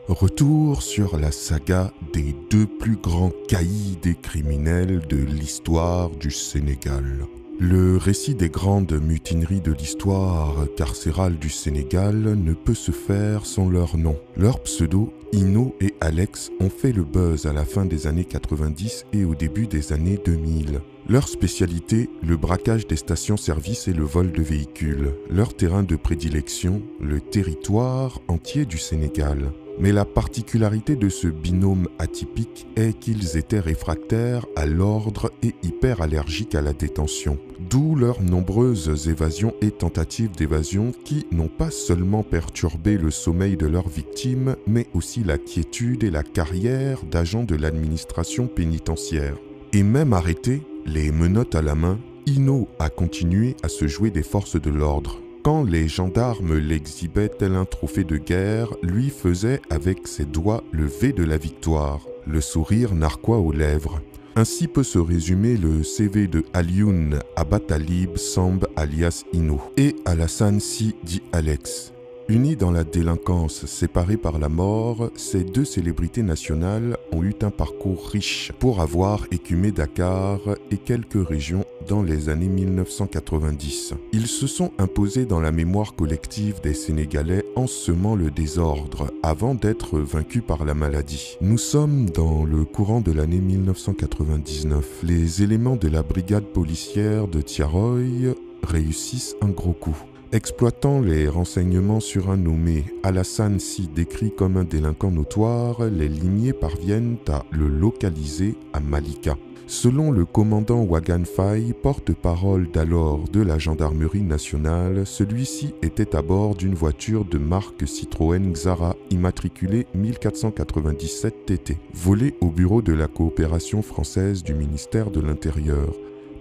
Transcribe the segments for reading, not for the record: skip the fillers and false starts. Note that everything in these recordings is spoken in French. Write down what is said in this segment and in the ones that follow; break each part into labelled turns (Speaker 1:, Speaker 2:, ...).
Speaker 1: Retour sur la saga des deux plus grands caïds des criminels de l'histoire du Sénégal. Le récit des grandes mutineries de l'histoire carcérale du Sénégal ne peut se faire sans leur nom. Leurs pseudos, Ino et Alex, ont fait le buzz à la fin des années 90 et au début des années 2000. Leur spécialité, le braquage des stations-service et le vol de véhicules. Leur terrain de prédilection, le territoire entier du Sénégal. Mais la particularité de ce binôme atypique est qu'ils étaient réfractaires à l'ordre et hyper allergiques à la détention. D'où leurs nombreuses évasions et tentatives d'évasion qui n'ont pas seulement perturbé le sommeil de leurs victimes, mais aussi la quiétude et la carrière d'agents de l'administration pénitentiaire. Et même arrêté, les menottes à la main, Ino a continué à se jouer des forces de l'ordre. Quand les gendarmes l'exhibaient tel un trophée de guerre, lui faisait avec ses doigts le V de la victoire, le sourire narquois aux lèvres. Ainsi peut se résumer le CV de Alioune Abatalib Samb alias Ino et Alassane Sy dit Alex. Unis dans la délinquance, séparés par la mort, ces deux célébrités nationales ont eu un parcours riche pour avoir écumé Dakar et quelques régions dans les années 1990. Ils se sont imposés dans la mémoire collective des Sénégalais en semant le désordre avant d'être vaincus par la maladie. Nous sommes dans le courant de l'année 1999. Les éléments de la brigade policière de Thiaroye réussissent un gros coup. Exploitant les renseignements sur un nommé Alassane Sy décrit comme un délinquant notoire, les limiers parviennent à le localiser à Malika. Selon le commandant Wagan Faye, porte-parole d'alors de la gendarmerie nationale, celui-ci était à bord d'une voiture de marque Citroën Xara immatriculée 1497 TT, volée au bureau de la coopération française du ministère de l'Intérieur.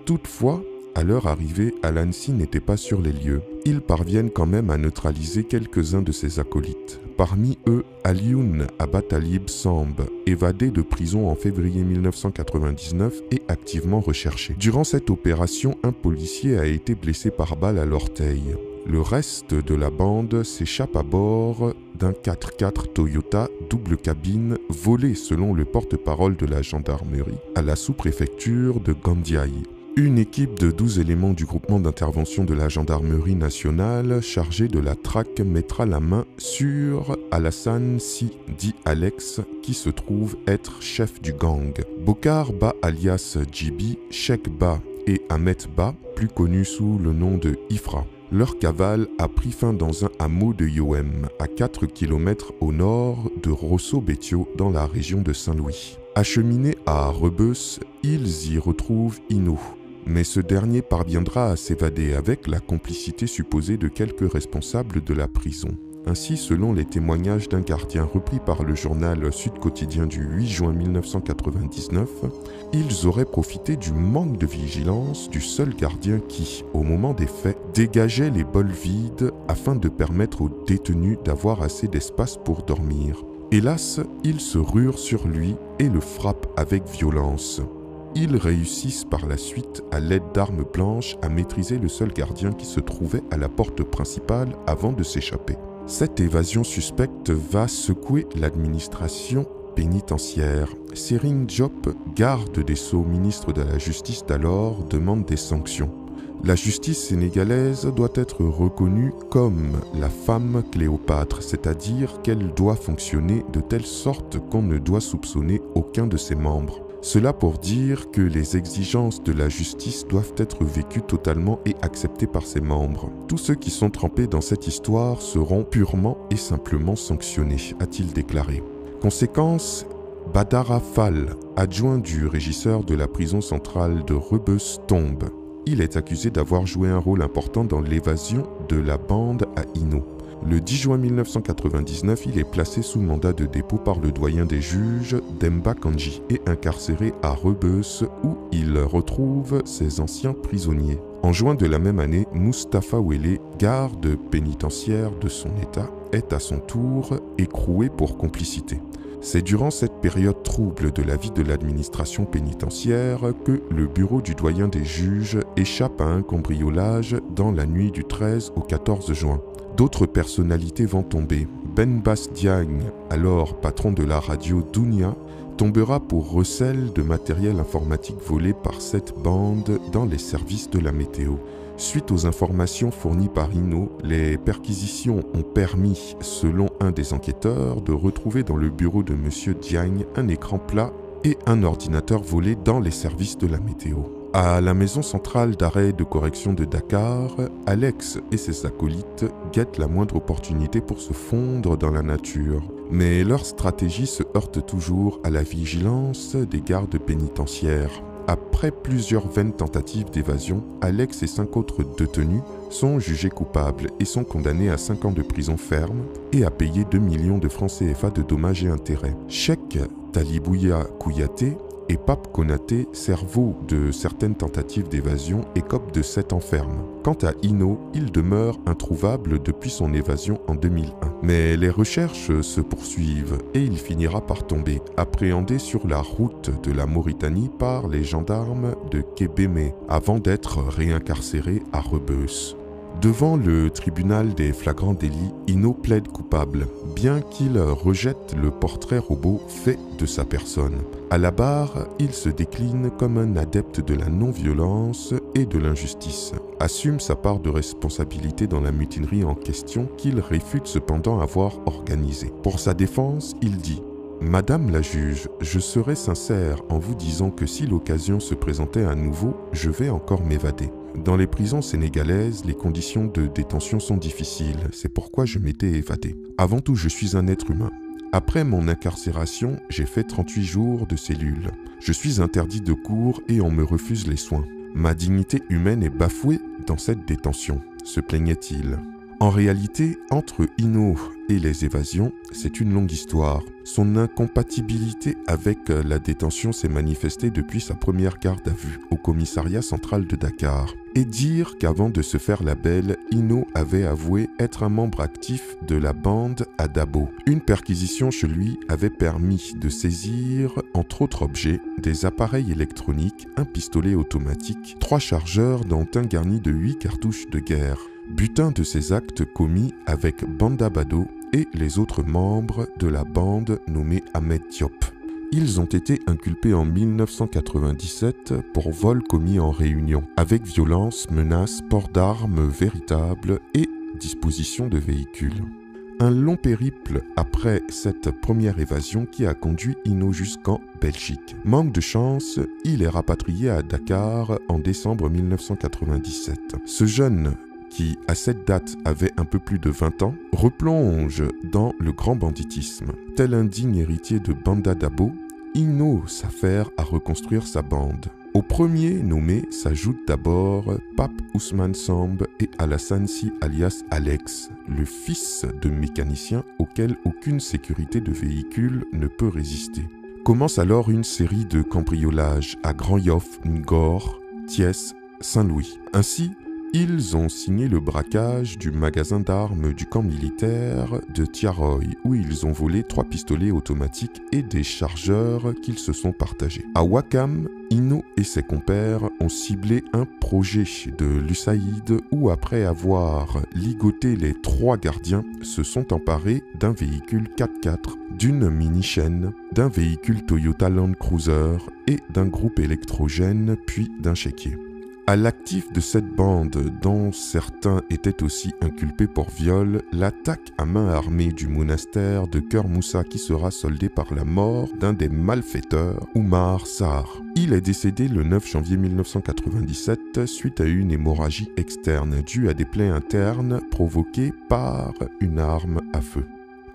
Speaker 1: Toutefois, à leur arrivée, Alassane Sy n'était pas sur les lieux. Ils parviennent quand même à neutraliser quelques-uns de ses acolytes. Parmi eux, Alioune Abatalib Samb, évadé de prison en février 1999 et activement recherché. Durant cette opération, un policier a été blessé par balle à l'orteil. Le reste de la bande s'échappe à bord d'un 4x4 Toyota double cabine volé selon le porte-parole de la gendarmerie à la sous-préfecture de Gandiaye. Une équipe de 12 éléments du groupement d'intervention de la gendarmerie nationale chargée de la traque mettra la main sur Alassane Sy dit Alex qui se trouve être chef du gang. Bokar Ba alias Djibi, Cheikh Ba et Ahmed Ba, plus connus sous le nom de Ifra. Leur cavale a pris fin dans un hameau de Yohem, à 4 km au nord de Rosso-Betio dans la région de Saint-Louis. Acheminés à Rebeuss, ils y retrouvent Ino. Mais ce dernier parviendra à s'évader avec la complicité supposée de quelques responsables de la prison. Ainsi, selon les témoignages d'un gardien repris par le journal Sud Quotidien du 8 juin 1999, ils auraient profité du manque de vigilance du seul gardien qui, au moment des faits, dégageait les bols vides afin de permettre aux détenus d'avoir assez d'espace pour dormir. Hélas, ils se ruent sur lui et le frappent avec violence. Ils réussissent par la suite, à l'aide d'armes blanches, à maîtriser le seul gardien qui se trouvait à la porte principale avant de s'échapper. Cette évasion suspecte va secouer l'administration pénitentiaire. Serigne Diop, garde des Sceaux, ministre de la Justice d'alors, demande des sanctions. La justice sénégalaise doit être reconnue comme la femme Cléopâtre, c'est-à-dire qu'elle doit fonctionner de telle sorte qu'on ne doit soupçonner aucun de ses membres. Cela pour dire que les exigences de la justice doivent être vécues totalement et acceptées par ses membres. Tous ceux qui sont trempés dans cette histoire seront purement et simplement sanctionnés, a-t-il déclaré. Conséquence, Badara Fall, adjoint du régisseur de la prison centrale de Rebeuss, tombe. Il est accusé d'avoir joué un rôle important dans l'évasion de la bande à Ino. Le 10 juin 1999, il est placé sous mandat de dépôt par le doyen des juges, Demba Kandji, et incarcéré à Rebeuss où il retrouve ses anciens prisonniers. En juin de la même année, Mustapha Wele, garde pénitentiaire de son état, est à son tour écroué pour complicité. C'est durant cette période trouble de la vie de l'administration pénitentiaire que le bureau du doyen des juges échappe à un cambriolage dans la nuit du 13 au 14 juin. D'autres personnalités vont tomber. Ben Bass Diagne, alors patron de la radio Dunia, tombera pour recel de matériel informatique volé par cette bande dans les services de la météo. Suite aux informations fournies par Hinault, les perquisitions ont permis, selon un des enquêteurs, de retrouver dans le bureau de M. Diagne un écran plat et un ordinateur volé dans les services de la météo. À la maison centrale d'arrêt de correction de Dakar, Alex et ses acolytes guettent la moindre opportunité pour se fondre dans la nature. Mais leur stratégie se heurte toujours à la vigilance des gardes pénitentiaires. Après plusieurs vaines tentatives d'évasion, Alex et 5 autres détenus sont jugés coupables et sont condamnés à 5 ans de prison ferme et à payer 2 millions de francs CFA de dommages et intérêts. Cheikh Talibouya Kouyaté et Pape Konaté, cerveau de certaines tentatives d'évasion, écope de 7 ans ferme. Quant à Hinault, il demeure introuvable depuis son évasion en 2001. Mais les recherches se poursuivent et il finira par tomber, appréhendé sur la route de la Mauritanie par les gendarmes de Kébémé, avant d'être réincarcéré à Rebeuss. Devant le tribunal des flagrants délits, Hinault plaide coupable, bien qu'il rejette le portrait robot fait de sa personne. À la barre, il se décline comme un adepte de la non-violence et de l'injustice, assume sa part de responsabilité dans la mutinerie en question qu'il réfute cependant avoir organisée. Pour sa défense, il dit « Madame la juge, je serai sincère en vous disant que si l'occasion se présentait à nouveau, je vais encore m'évader. Dans les prisons sénégalaises, les conditions de détention sont difficiles, c'est pourquoi je m'étais évadé. Avant tout, je suis un être humain. Après mon incarcération, j'ai fait 38 jours de cellule. Je suis interdit de cours et on me refuse les soins. Ma dignité humaine est bafouée dans cette détention, se plaignait-il. En réalité, entre Hinault et les évasions, c'est une longue histoire. Son incompatibilité avec la détention s'est manifestée depuis sa première garde à vue au commissariat central de Dakar. Et dire qu'avant de se faire la belle, Hinault avait avoué être un membre actif de la bande à Dabo. Une perquisition chez lui avait permis de saisir, entre autres objets, des appareils électroniques, un pistolet automatique, 3 chargeurs dont un garni de 8 cartouches de guerre. Butin de ces actes commis avec Banda Bado et les autres membres de la bande nommée Ahmed Diop. Ils ont été inculpés en 1997 pour vol commis en réunion, avec violence, menaces, port d'armes véritables et disposition de véhicules. Un long périple après cette première évasion qui a conduit Hinault jusqu'en Belgique. Manque de chance, il est rapatrié à Dakar en décembre 1997. Ce jeune, qui à cette date avait un peu plus de 20 ans, replonge dans le grand banditisme. Tel un digne héritier de Banda Dabo, Hinault s'affaire à reconstruire sa bande. Au premier nommé s'ajoutent d'abord Pape Ousmane Samb et Alassane Sy alias Alex, le fils de mécanicien auquel aucune sécurité de véhicule ne peut résister. Commence alors une série de cambriolages à Grand Yoff, Ngor, Thiès, Saint-Louis. Ainsi, ils ont signé le braquage du magasin d'armes du camp militaire de Tiaroy, où ils ont volé 3 pistolets automatiques et des chargeurs qu'ils se sont partagés. À Ouakam, Hinault et ses compères ont ciblé un projet de l'USAID où, après avoir ligoté les 3 gardiens, se sont emparés d'un véhicule 4x4, d'une mini-chaîne, d'un véhicule Toyota Land Cruiser et d'un groupe électrogène, puis d'un chéquier. À l'actif de cette bande, dont certains étaient aussi inculpés pour viol, l'attaque à main armée du monastère de Cœur Moussa qui sera soldée par la mort d'un des malfaiteurs, Oumar Sarr. Il est décédé le 9 janvier 1997 suite à une hémorragie externe due à des plaies internes provoquées par une arme à feu.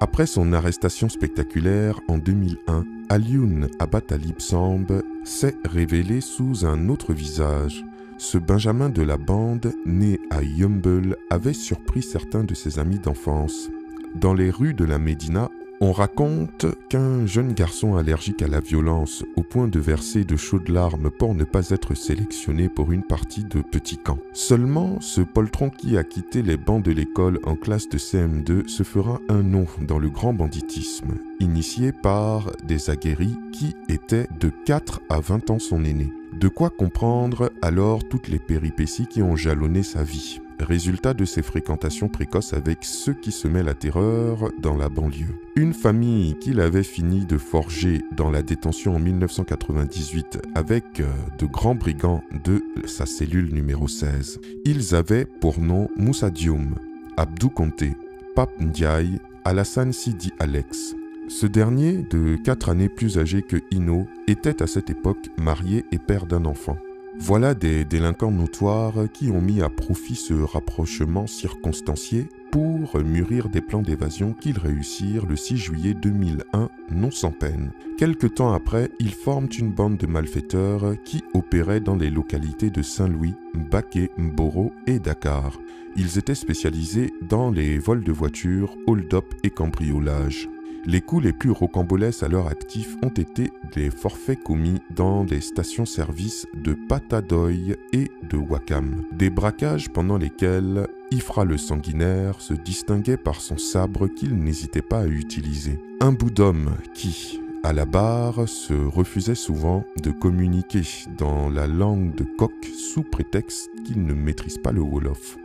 Speaker 1: Après son arrestation spectaculaire en 2001, Alioune Abatalib Samb s'est révélé sous un autre visage. Ce Benjamin de la bande, né à Yeumbeul, avait surpris certains de ses amis d'enfance. Dans les rues de la Médina, On raconte qu'un jeune garçon allergique à la violence, au point de verser de chaudes larmes pour ne pas être sélectionné pour une partie de petit camp. Seulement, ce poltron qui a quitté les bancs de l'école en classe de CM2 se fera un nom dans le grand banditisme, initié par des aguerris qui étaient de 4 à 20 ans son aîné. De quoi comprendre alors toutes les péripéties qui ont jalonné sa vie. Résultat de ses fréquentations précoces avec ceux qui semaient la terreur dans la banlieue. Une famille qu'il avait fini de forger dans la détention en 1998 avec de grands brigands de sa cellule numéro 16. Ils avaient pour nom Moussa Dioum, Abdou Konté, Pape Ndiaye, Alassane Sidi Alex. Ce dernier, de 4 années plus âgé que Ino, était à cette époque marié et père d'un enfant. Voilà des délinquants notoires qui ont mis à profit ce rapprochement circonstancié pour mûrir des plans d'évasion qu'ils réussirent le 6 juillet 2001, non sans peine. Quelque temps après, ils forment une bande de malfaiteurs qui opéraient dans les localités de Saint-Louis, Baké, Mboro et Dakar. Ils étaient spécialisés dans les vols de voitures, hold-up et cambriolage. Les coups les plus rocambolesques à leur actif ont été les forfaits commis dans les stations-service de Patadoy et de Wakam. Des braquages pendant lesquels Ifra le sanguinaire se distinguait par son sabre qu'il n'hésitait pas à utiliser. Un bout d'homme qui, à la barre, se refusait souvent de communiquer dans la langue de coq sous prétexte qu'il ne maîtrise pas le Wolof.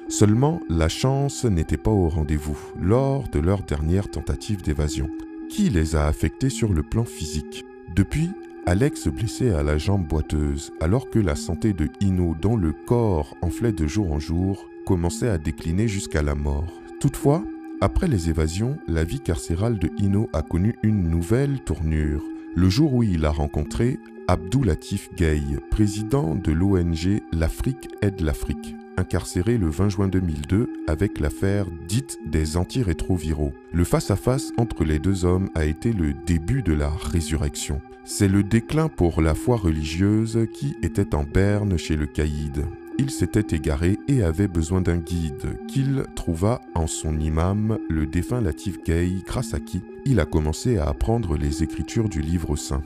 Speaker 1: Seulement, la chance n'était pas au rendez-vous lors de leur dernière tentative d'évasion, qui les a affectés sur le plan physique. Depuis, Alex blessé à la jambe boiteuse, alors que la santé de Ino, dont le corps enflait de jour en jour, commençait à décliner jusqu'à la mort. Toutefois, après les évasions, la vie carcérale de Ino a connu une nouvelle tournure. Le jour où il a rencontré Abdou Latif Gueye, président de l'ONG L'Afrique aide l'Afrique, incarcéré le 20 juin 2002 avec l'affaire dite des antirétroviraux. Le face-à-face entre les deux hommes a été le début de la résurrection. C'est le déclin pour la foi religieuse qui était en berne chez le caïd. Il s'était égaré et avait besoin d'un guide qu'il trouva en son imam, le défunt Latif Gueye, grâce à qui il a commencé à apprendre les écritures du livre saint.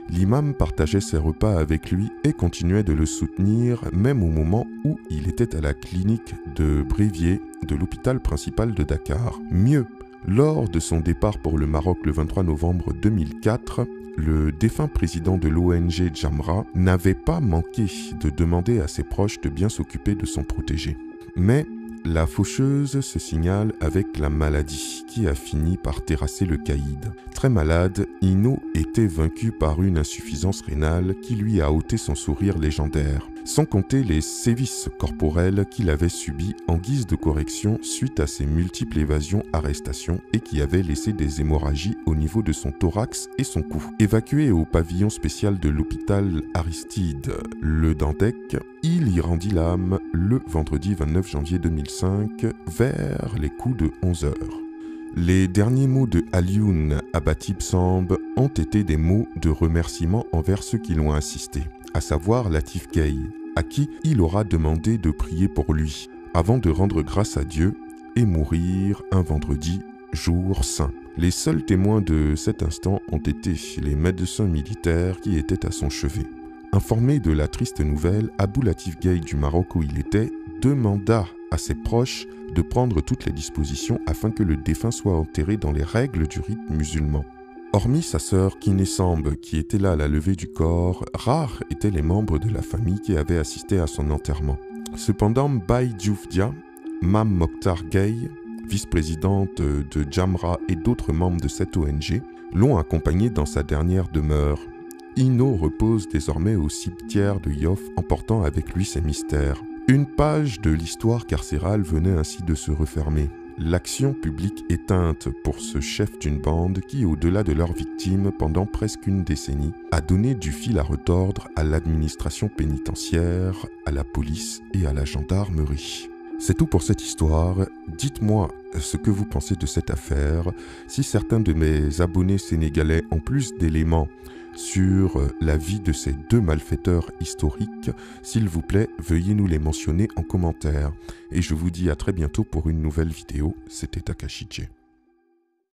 Speaker 1: L'imam partageait ses repas avec lui et continuait de le soutenir même au moment où il était à la clinique de Brévier de l'hôpital principal de Dakar. Mieux, lors de son départ pour le Maroc le 23 novembre 2004, le défunt président de l'ONG Jamra n'avait pas manqué de demander à ses proches de bien s'occuper de son protégé. Mais la faucheuse se signale avec la maladie qui a fini par terrasser le caïd. Très malade, Ino était vaincu par une insuffisance rénale qui lui a ôté son sourire légendaire, sans compter les sévices corporels qu'il avait subis en guise de correction suite à ses multiples évasions, arrestations et qui avaient laissé des hémorragies au niveau de son thorax et son cou. Évacué au pavillon spécial de l'hôpital Aristide Le Dantec, il y rendit l'âme le vendredi 29 janvier 2005 vers les coups de 11 heures. Les derniers mots de Alioune Abatib Samb ont été des mots de remerciement envers ceux qui l'ont assisté, à savoir Latif Gueye, à qui il aura demandé de prier pour lui, avant de rendre grâce à Dieu et mourir un vendredi, jour saint. Les seuls témoins de cet instant ont été les médecins militaires qui étaient à son chevet. Informé de la triste nouvelle, Abdou Latif Gueye du Maroc où il était demanda à ses proches de prendre toutes les dispositions afin que le défunt soit enterré dans les règles du rite musulman. Hormis sa sœur Kiné Samb qui était là à la levée du corps, rares étaient les membres de la famille qui avaient assisté à son enterrement. Cependant, Baye Diouf Dia, Mam Mokhtar Gueye, vice-présidente de Jamra et d'autres membres de cette ONG, l'ont accompagné dans sa dernière demeure. Ino repose désormais au cimetière de Yoff, emportant avec lui ses mystères. Une page de l'histoire carcérale venait ainsi de se refermer. L'action publique éteinte pour ce chef d'une bande qui, au-delà de leurs victimes pendant presque une décennie, a donné du fil à retordre à l'administration pénitentiaire, à la police et à la gendarmerie. C'est tout pour cette histoire. Dites-moi ce que vous pensez de cette affaire. Si certains de mes abonnés sénégalais ont plus d'éléments sur la vie de ces deux malfaiteurs historiques, s'il vous plaît, veuillez nous les mentionner en commentaire. Et je vous dis à très bientôt pour une nouvelle vidéo. C'était Takashi J.